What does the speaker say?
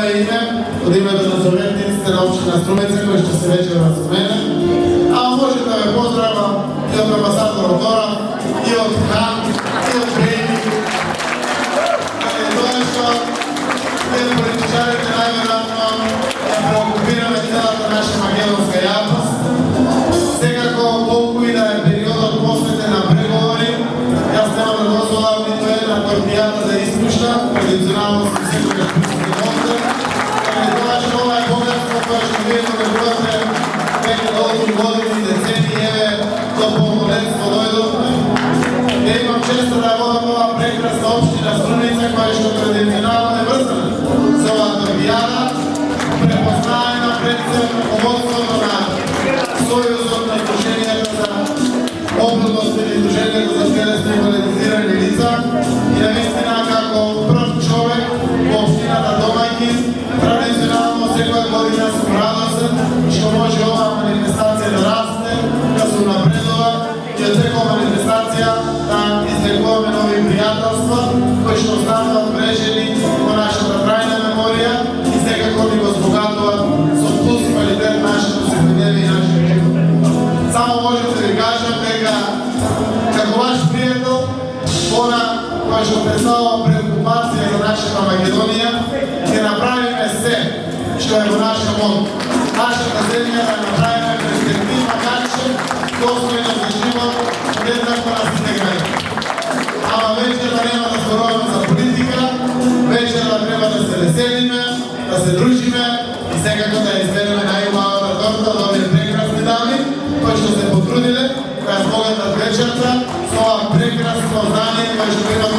moje ime, od imето на съветниците на община Струмица, кои ще се вече разумене. А може да ме поздравя и от амбасадор Отора, и от Хан, и от Брейни. Това е, що вие политичарите най-вероятно да преокупираме цялата наша македонска явност. Сега колко и да е периодът после на преговори, аз няма да дозволявам нито една торпията да изпуща, традиционално съм всекога пуските госте. Това ще това е богатство, което ще вие добивате веќе дълги години, децени, еве до пълнолетство дойдохме. Имам честа да водам ова прекрасна община Струмица, koja ще традиционално е връзана с ова торпията, препознавена пред ръководството на Союзът на издруженията за областни и издруженията за телесно инвалидизирани лица и наистина како пръв човек во общината домаќин традиционално секоја година сум радосен што може оваа манифестација да расте, да се напредува и од секоја манифестација да извлекуваме нови пријателства кои што остануваат врежени во нашата трајна меморија и секако ни го збогатуваат со плюс квалитет нашето секојдневие и нашиот живот. Само можем да ви кажам дека како ваш пријател, она која што представува преокупација за нашата Македонија, ќе направиме се што е во наша мод. Нашата земја да направиме перспективна начин, достојна за живот, еднаква на сите граѓани. Ама вечерта нема да зборуваме за политика, вечерта треба да се веселиме, да се дружиме и секако да избереме најубавата торта од овие прекрасни дами, кои што се потрудиле, која збогатат вечерта, со ова прекрасно знание, кој што има